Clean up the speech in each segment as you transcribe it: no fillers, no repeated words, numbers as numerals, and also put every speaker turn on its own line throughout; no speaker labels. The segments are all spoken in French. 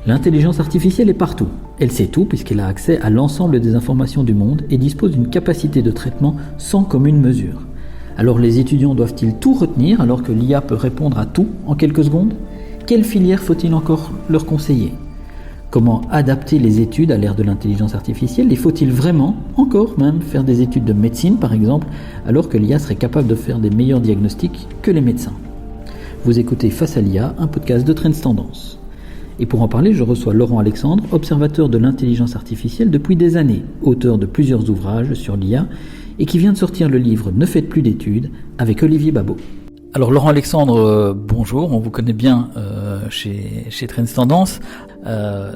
L'intelligence artificielle est partout. Elle sait tout puisqu'elle a accès à l'ensemble des informations du monde et dispose d'une capacité de traitement sans commune mesure. Alors les étudiants doivent-ils tout retenir alors que l'IA peut répondre à tout en quelques secondes ? Quelle filière faut-il encore leur conseiller ? Comment adapter les études à l'ère de l'intelligence artificielle ? Et faut-il vraiment, encore même, faire des études de médecine par exemple, alors que l'IA serait capable de faire des meilleurs diagnostics que les médecins ? Vous écoutez Face à l'IA, un podcast de Trends Tendance. Et pour en parler, je reçois Laurent Alexandre, observateur de l'intelligence artificielle depuis des années, auteur de plusieurs ouvrages sur l'IA, et qui vient de sortir le livre « Ne faites plus d'études » avec Olivier Babot. Alors Laurent Alexandre, bonjour, on vous connaît bien chez Trends Tendance.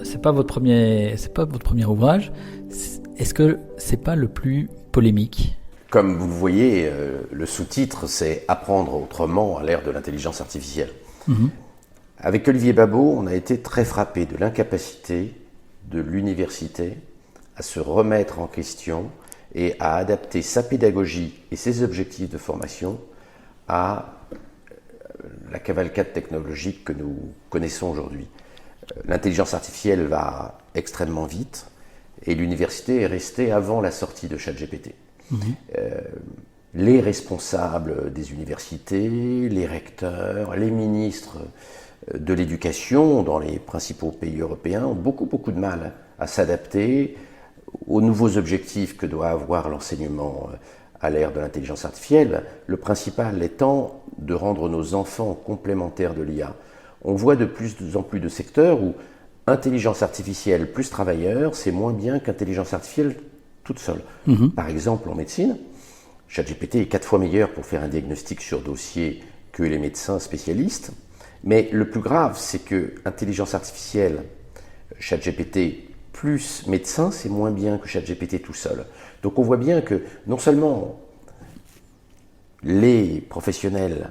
C'est pas votre premier ouvrage. Est-ce que c'est pas le plus polémique ?
Comme vous le voyez, le sous-titre c'est « Apprendre autrement à l'ère de l'intelligence artificielle ». Avec Olivier Babot, on a été très frappé de l'incapacité de l'université à se remettre en question et à adapter sa pédagogie et ses objectifs de formation à la cavalcade technologique que nous connaissons aujourd'hui. L'intelligence artificielle va extrêmement vite et l'université est restée avant la sortie de ChatGPT. Les responsables des universités, les recteurs, les ministres de l'éducation dans les principaux pays européens ont beaucoup de mal à s'adapter aux nouveaux objectifs que doit avoir l'enseignement à l'ère de l'intelligence artificielle, le principal étant de rendre nos enfants complémentaires de l'IA. On voit de plus en plus de secteurs où intelligence artificielle plus travailleur, c'est moins bien qu'intelligence artificielle toute seule. Par exemple, en médecine, ChatGPT est 4 fois meilleur pour faire un diagnostic sur dossier que les médecins spécialistes. Mais le plus grave, c'est que intelligence artificielle, ChatGPT plus médecin, c'est moins bien que ChatGPT tout seul. Donc on voit bien que non seulement les professionnels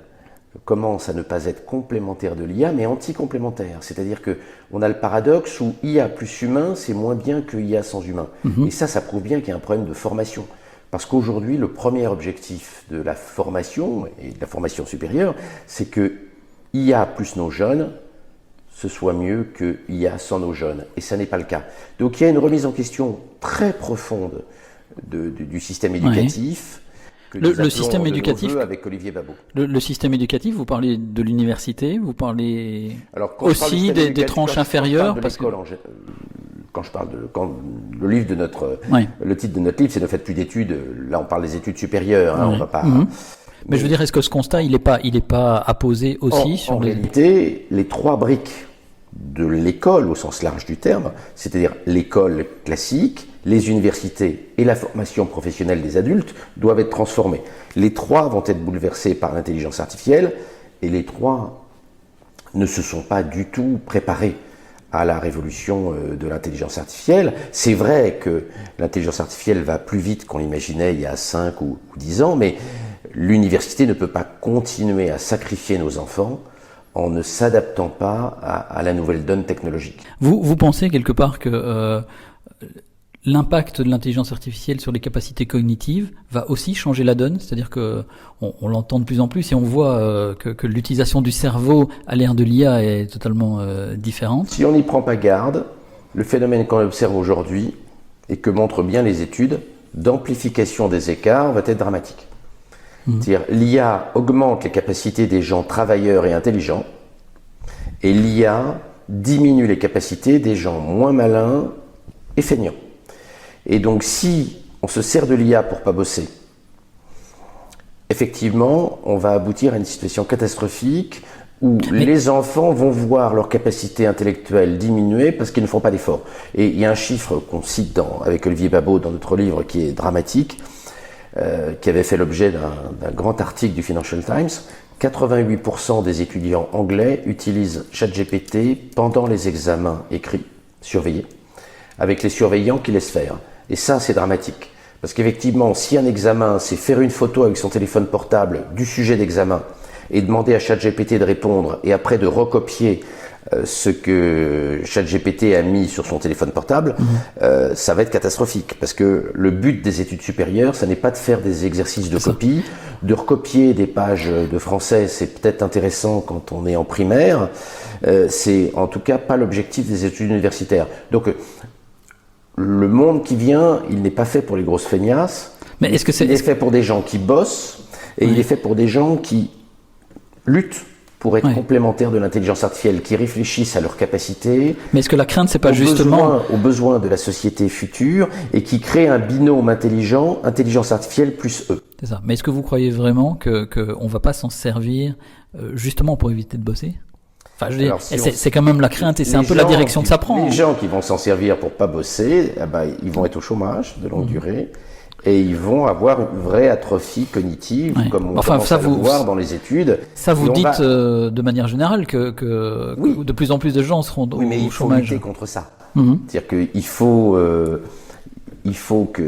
commencent à ne pas être complémentaires de l'IA, mais anti-complémentaires. C'est-à-dire qu'on a le paradoxe où IA plus humain, c'est moins bien que IA sans humain. Et ça prouve bien qu'il y a un problème de formation. Parce qu'aujourd'hui, le premier objectif de la formation, et de la formation supérieure, c'est que IA plus nos jeunes, ce soit mieux que IA sans nos jeunes. Et ça n'est pas le cas. Donc il y a une remise en question très profonde du système éducatif.
Oui. Le système éducatif
avec Olivier Babot.
Le système éducatif, vous parlez de l'université, vous parlez aussi des tranches inférieures.
Le livre de le titre de notre livre, c'est Ne faites plus d'études. Là, on parle des études supérieures. On va pas.
Mais je veux dire, est-ce que ce constat, il est pas apposé aussi sur les...
En réalité, les 3 briques de l'école, au sens large du terme, c'est-à-dire l'école classique, les universités et la formation professionnelle des adultes, doivent être transformées. Les 3 vont être bouleversés par l'intelligence artificielle et les 3 ne se sont pas du tout préparés à la révolution de l'intelligence artificielle. C'est vrai que l'intelligence artificielle va plus vite qu'on l'imaginait il y a 5 ou 10 ans, mais l'université ne peut pas continuer à sacrifier nos enfants en ne s'adaptant pas à la nouvelle donne technologique.
Vous pensez quelque part que l'impact de l'intelligence artificielle sur les capacités cognitives va aussi changer la donne ? C'est-à-dire que on l'entend de plus en plus et on voit que l'utilisation du cerveau à l'ère de l'IA est totalement différente.
Si on n'y prend pas garde, le phénomène qu'on observe aujourd'hui et que montrent bien les études d'amplification des écarts va être dramatique. C'est-à-dire l'IA augmente les capacités des gens travailleurs et intelligents et l'IA diminue les capacités des gens moins malins et feignants. Et donc si on se sert de l'IA pour pas bosser, effectivement, on va aboutir à une situation catastrophique où les enfants vont voir leur capacité intellectuelle diminuer parce qu'ils ne font pas d'efforts. Et il y a un chiffre qu'on cite avec Olivier Babot dans notre livre qui est dramatique, qui avait fait l'objet d'un grand article du Financial Times. 88% des étudiants anglais utilisent ChatGPT pendant les examens écrits, surveillés, avec les surveillants qui laissent faire. Et ça, c'est dramatique. Parce qu'effectivement, si un examen, c'est faire une photo avec son téléphone portable du sujet d'examen et demander à ChatGPT de répondre et après de recopier ce que ChatGPT a mis sur son téléphone portable, ça va être catastrophique. Parce que le but des études supérieures, ça n'est pas de faire des exercices de copie, de recopier des pages de français, c'est peut-être intéressant quand on est en primaire, c'est en tout cas pas l'objectif des études universitaires. Donc, le monde qui vient, il n'est pas fait pour les grosses feignasses.
Mais est-ce que
il est fait pour des gens qui bossent et il est fait pour des gens qui luttent pour être complémentaires de l'intelligence artificielle, qui réfléchissent à leurs capacités.
Mais est-ce que la crainte, c'est pas justement
aux besoins de la société future et qui créent un binôme intelligence artificielle plus eux.
C'est ça. Mais est-ce que vous croyez vraiment que on va pas s'en servir justement pour éviter de bosser? Enfin, je veux dire, c'est quand même la crainte et c'est un peu la direction que ça prend.
Les gens qui vont s'en servir pour pas bosser, ils vont être au chômage de longue durée et ils vont avoir une vraie atrophie cognitive, comme on commence à le voir dans les études.
Ça, vous dites de manière générale que de plus en plus de gens seront au chômage.
Oui, mais il faut lutter contre ça. C'est-à-dire qu'il faut que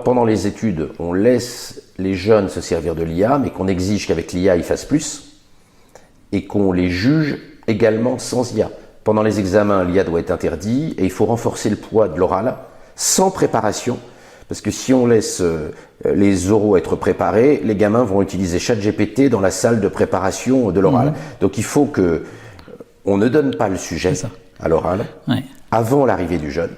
pendant les études, on laisse les jeunes se servir de l'IA, mais qu'on exige qu'avec l'IA, ils fassent plus. Et qu'on les juge également sans IA. Pendant les examens, l'IA doit être interdit et il faut renforcer le poids de l'oral sans préparation, parce que si on laisse les oraux être préparés, les gamins vont utiliser ChatGPT dans la salle de préparation de l'oral. Donc il faut que on ne donne pas le sujet à l'oral avant l'arrivée du jeune.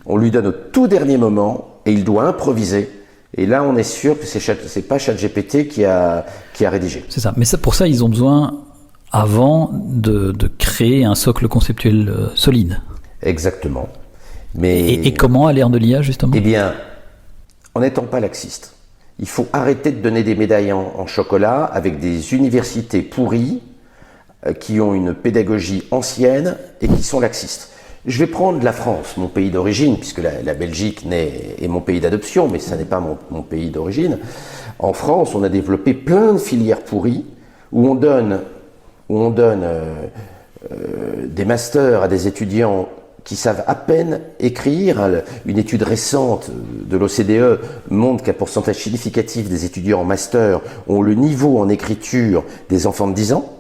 On lui donne au tout dernier moment et il doit improviser. Et là, on est sûr que c'est pas ChatGPT qui a rédigé.
C'est ça. Mais pour ça, ils ont besoin avant de créer un socle conceptuel solide.
Exactement. Mais
et comment à l'ère de l'IA, justement?
Eh bien, en n'étant pas laxiste, il faut arrêter de donner des médailles en chocolat avec des universités pourries qui ont une pédagogie ancienne et qui sont laxistes. Je vais prendre la France, mon pays d'origine, puisque la Belgique est mon pays d'adoption, mais ça n'est pas mon pays d'origine. En France, on a développé plein de filières pourries où on donne des masters à des étudiants qui savent à peine écrire. Une étude récente de l'OCDE montre qu'un pourcentage significatif des étudiants en master ont le niveau en écriture des enfants de 10 ans,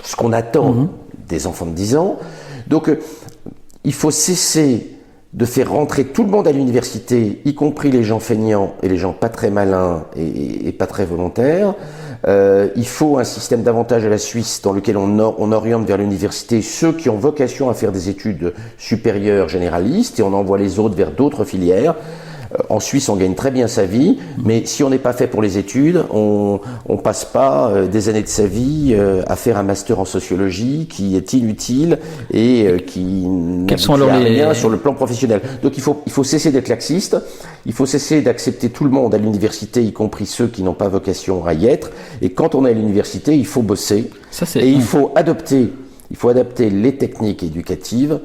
ce qu'on attend des enfants de 10 ans. Donc, il faut cesser de faire rentrer tout le monde à l'université, y compris les gens feignants et les gens pas très malins et pas très volontaires. Il faut un système davantage à la Suisse dans lequel on oriente vers l'université ceux qui ont vocation à faire des études supérieures généralistes et on envoie les autres vers d'autres filières. En Suisse, on gagne très bien sa vie, mais si on n'est pas fait pour les études, on passe pas des années de sa vie à faire un master en sociologie qui est inutile et qui n'aboutit à rien sur le plan professionnel. Donc il faut cesser d'être laxiste, il faut cesser d'accepter tout le monde à l'université, y compris ceux qui n'ont pas vocation à y être. Et quand on est à l'université, il faut bosser il faut adapter les techniques éducatives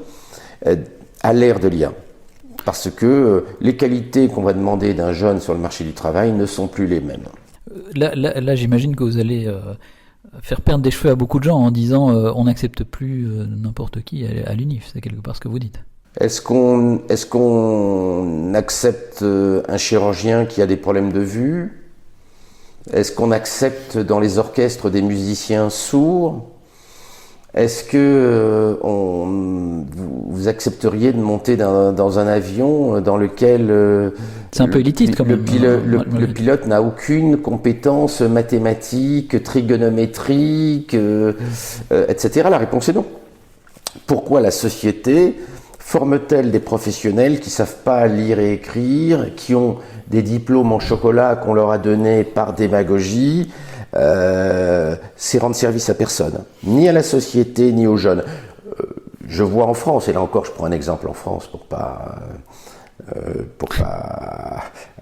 à l'ère de l'IA. Parce que les qualités qu'on va demander d'un jeune sur le marché du travail ne sont plus les mêmes.
Là j'imagine que vous allez faire perdre des cheveux à beaucoup de gens en disant on n'accepte plus n'importe qui à l'UNIF. C'est quelque part ce que vous dites.
Est-ce qu'on accepte un chirurgien qui a des problèmes de vue? Est-ce qu'on accepte dans les orchestres des musiciens sourds? Est-ce que vous accepteriez de monter dans un avion dans lequel
c'est un peu élitiste quand même.
Le pilote n'a aucune compétence mathématique, trigonométrique, etc. La réponse est non. Pourquoi la société forme-t-elle des professionnels qui ne savent pas lire et écrire, qui ont des diplômes en chocolat qu'on leur a donnés par démagogie? C'est rendre service à personne, ni à la société, ni aux jeunes. Je vois en France, et là encore je prends un exemple en France pour pas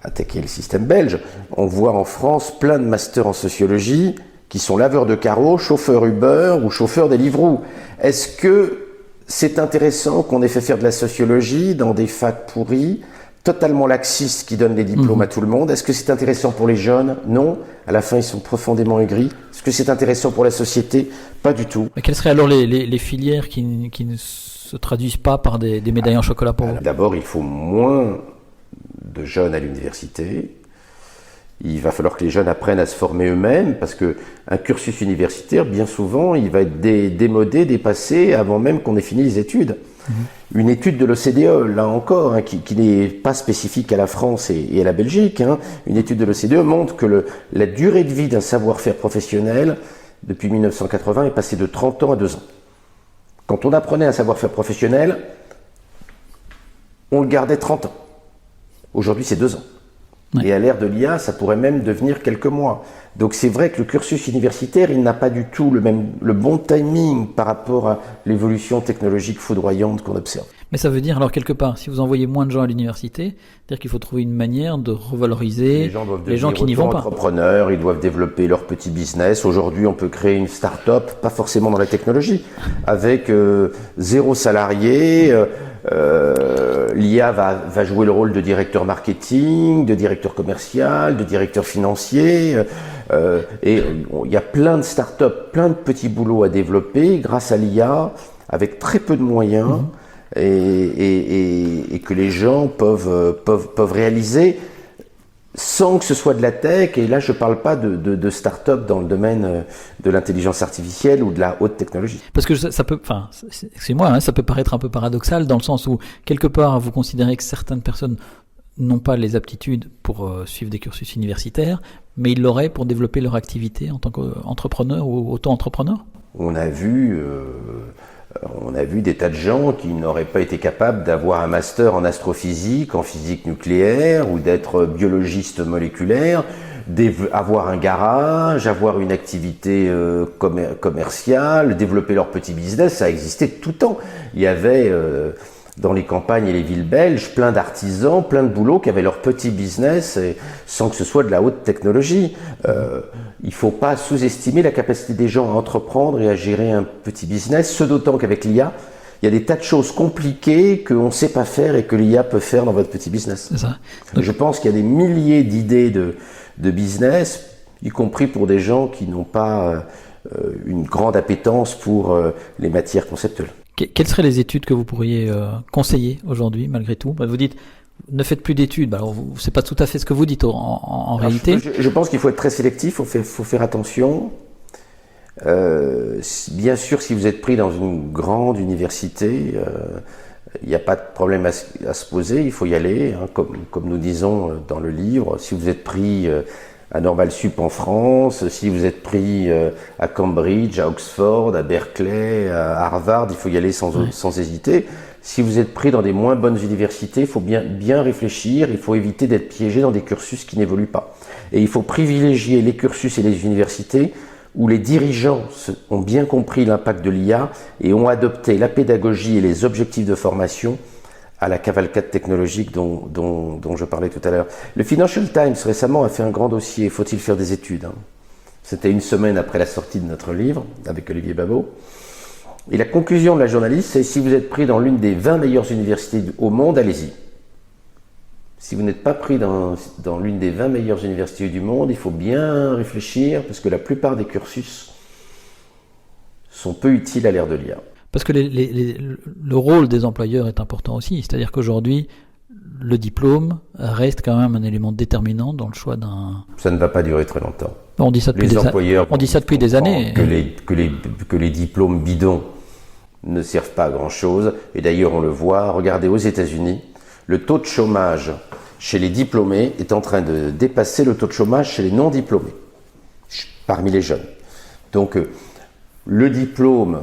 attaquer le système belge, on voit en France plein de masters en sociologie qui sont laveurs de carreaux, chauffeurs Uber ou chauffeurs Deliveroo. Est-ce que c'est intéressant qu'on ait fait faire de la sociologie dans des facs pourris, totalement laxistes qui donnent des diplômes à tout le monde? Est-ce que c'est intéressant pour les jeunes? Non. À la fin, ils sont profondément aigris. Est-ce que c'est intéressant pour la société? Pas du tout.
Mais quelles seraient alors les filières qui ne se traduisent pas par des médailles en chocolat pour vous?
D'abord, il faut moins de jeunes à l'université. Il va falloir que les jeunes apprennent à se former eux-mêmes, parce qu'un cursus universitaire, bien souvent, il va être démodé, dépassé, avant même qu'on ait fini les études. Une étude de l'OCDE, là encore, hein, qui n'est pas spécifique à la France et à la Belgique, hein, une étude de l'OCDE montre que la durée de vie d'un savoir-faire professionnel, depuis 1980, est passée de 30 ans à 2 ans. Quand on apprenait un savoir-faire professionnel, on le gardait 30 ans. Aujourd'hui, c'est 2 ans. Et à l'ère de l'IA, ça pourrait même devenir quelques mois. Donc c'est vrai que le cursus universitaire, il n'a pas du tout le bon timing par rapport à l'évolution technologique foudroyante qu'on observe.
Mais ça veut dire, alors quelque part, si vous envoyez moins de gens à l'université, c'est-à-dire qu'il faut trouver une manière de revaloriser les gens qui n'y vont pas.
Entrepreneurs, ils doivent développer leur petit business. Aujourd'hui, on peut créer une start-up, pas forcément dans la technologie, avec 0 salarié. L'IA va jouer le rôle de directeur marketing, de directeur commercial, de directeur financier. Et il y a plein de start-up, plein de petits boulots à développer grâce à l'IA, avec très peu de moyens. Et que les gens peuvent réaliser sans que ce soit de la tech. Et là, je ne parle pas de start-up dans le domaine de l'intelligence artificielle ou de la haute technologie.
Parce que ça peut, enfin, excusez-moi, hein, ça peut paraître un peu paradoxal dans le sens où, quelque part, vous considérez que certaines personnes n'ont pas les aptitudes pour suivre des cursus universitaires, mais ils l'auraient pour développer leur activité en tant qu'entrepreneur ou auto-entrepreneur.
On a vu des tas de gens qui n'auraient pas été capables d'avoir un master en astrophysique, en physique nucléaire, ou d'être biologiste moléculaire, avoir un garage, avoir une activité commerciale, développer leur petit business. Ça a existé tout le temps. Il y avait dans les campagnes et les villes belges plein d'artisans, plein de boulots qui avaient leur petit business sans que ce soit de la haute technologie. Il ne faut pas sous-estimer la capacité des gens à entreprendre et à gérer un petit business, ce d'autant qu'avec l'IA, il y a des tas de choses compliquées qu'on ne sait pas faire et que l'IA peut faire dans votre petit business.
C'est ça.
Je pense qu'il y a des milliers d'idées de business, y compris pour des gens qui n'ont pas une grande appétence pour les matières conceptuelles.
Quelles seraient les études que vous pourriez conseiller aujourd'hui, malgré tout ? Vous dites, ne faites plus d'études. Alors, c'est pas tout à fait ce que vous dites en réalité.
Je pense qu'il faut être très sélectif, il faut faire attention. Bien sûr, si vous êtes pris dans une grande université, il n'y a pas de problème à se poser, il faut y aller, hein, comme nous disons dans le livre. Si vous êtes pris à Normal Sup en France, si vous êtes pris à Cambridge, à Oxford, à Berkeley, à Harvard, il faut y aller sans hésiter. Si vous êtes pris dans des moins bonnes universités, il faut bien réfléchir, il faut éviter d'être piégé dans des cursus qui n'évoluent pas. Et il faut privilégier les cursus et les universités où les dirigeants ont bien compris l'impact de l'IA et ont adopté la pédagogie et les objectifs de formation à la cavalcade technologique dont je parlais tout à l'heure. Le Financial Times récemment a fait un grand dossier, faut-il faire des études, hein. C'était une semaine après la sortie de notre livre, avec Olivier Babot. Et la conclusion de la journaliste, c'est si vous êtes pris dans l'une des 20 meilleures universités au monde, allez-y. Si vous n'êtes pas pris dans l'une des 20 meilleures universités du monde, il faut bien réfléchir, parce que la plupart des cursus sont peu utiles à l'ère de l'IA.
Parce que le rôle des employeurs est important aussi. C'est-à-dire qu'aujourd'hui, le diplôme reste quand même un élément déterminant dans le choix d'un...
Ça ne va pas durer très longtemps.
On dit ça depuis des années.
Que les diplômes bidons ne servent pas à grand-chose. Et d'ailleurs, on le voit, regardez aux États-Unis, le taux de chômage chez les diplômés est en train de dépasser le taux de chômage chez les non-diplômés, parmi les jeunes. Donc, le diplôme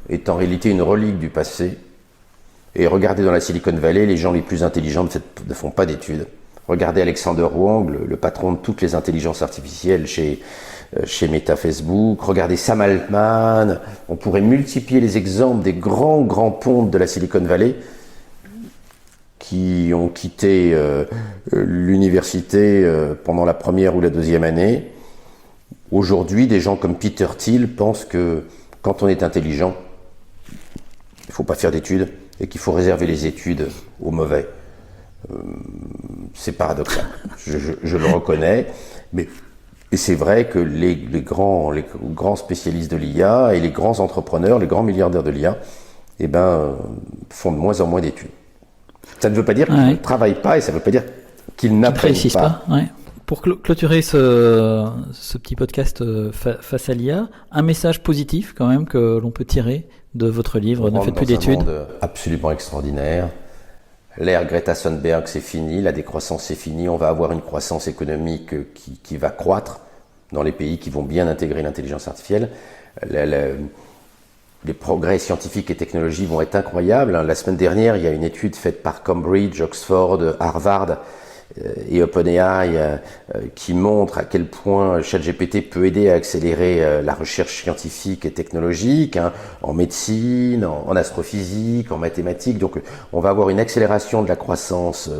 est en réalité une relique du passé. Et regardez dans la Silicon Valley, les gens les plus intelligents ne font pas d'études. Regardez Alexander Wang, le patron de toutes les intelligences artificielles chez Meta Facebook. Regardez Sam Altman. On pourrait multiplier les exemples des grands pontes de la Silicon Valley qui ont quitté l'université pendant la première ou la deuxième année. Aujourd'hui, des gens comme Peter Thiel pensent que quand on est intelligent, il ne faut pas faire d'études et qu'il faut réserver les études aux mauvais. C'est paradoxal, je le reconnais, mais c'est vrai que les grands spécialistes de l'IA et les grands entrepreneurs, les grands milliardaires de l'IA, font de moins en moins d'études. Ça ne veut pas dire qu'ils ne travaillent pas et ça ne veut pas dire qu'ils n'apprennent pas.
Ouais. Pour clôturer ce petit podcast face à l'IA, un message positif quand même que l'on peut tirer de votre livre, Ne faites plus d'études.
Un monde absolument extraordinaire. L'ère Greta Thunberg, c'est fini, la décroissance, c'est fini. On va avoir une croissance économique qui va croître dans les pays qui vont bien intégrer l'intelligence artificielle. Les progrès scientifiques et technologiques vont être incroyables. La semaine dernière, il y a une étude faite par Cambridge, Oxford, Harvard et OpenAI qui montre à quel point ChatGPT peut aider à accélérer la recherche scientifique et technologique, en médecine, en astrophysique, en mathématiques. Donc on va avoir une accélération de la croissance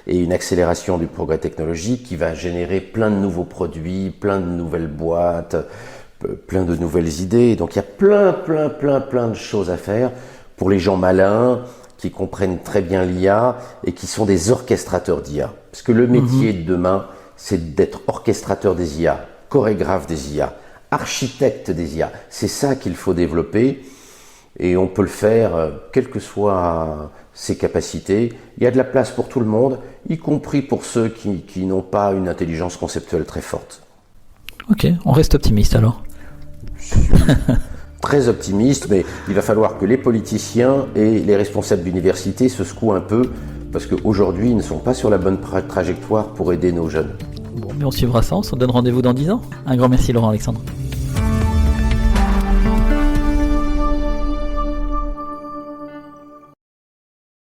et une accélération du progrès technologique qui va générer plein de nouveaux produits, plein de nouvelles boîtes, plein de nouvelles idées. Donc il y a plein de choses à faire pour les gens malins qui comprennent très bien l'IA et qui sont des orchestrateurs d'IA. Parce que le métier de demain, c'est d'être orchestrateur des IA, chorégraphe des IA, architecte des IA. C'est ça qu'il faut développer et on peut le faire quelles que soient ses capacités. Il y a de la place pour tout le monde, y compris pour ceux qui n'ont pas une intelligence conceptuelle très forte.
Ok, on reste optimiste alors.
Je suis très optimiste, mais il va falloir que les politiciens et les responsables d'université se secouent un peu, parce qu'aujourd'hui, ils ne sont pas sur la bonne trajectoire pour aider nos jeunes.
Bon, mais on suivra ça, on se donne rendez-vous dans 10 ans. Un grand merci Laurent Alexandre.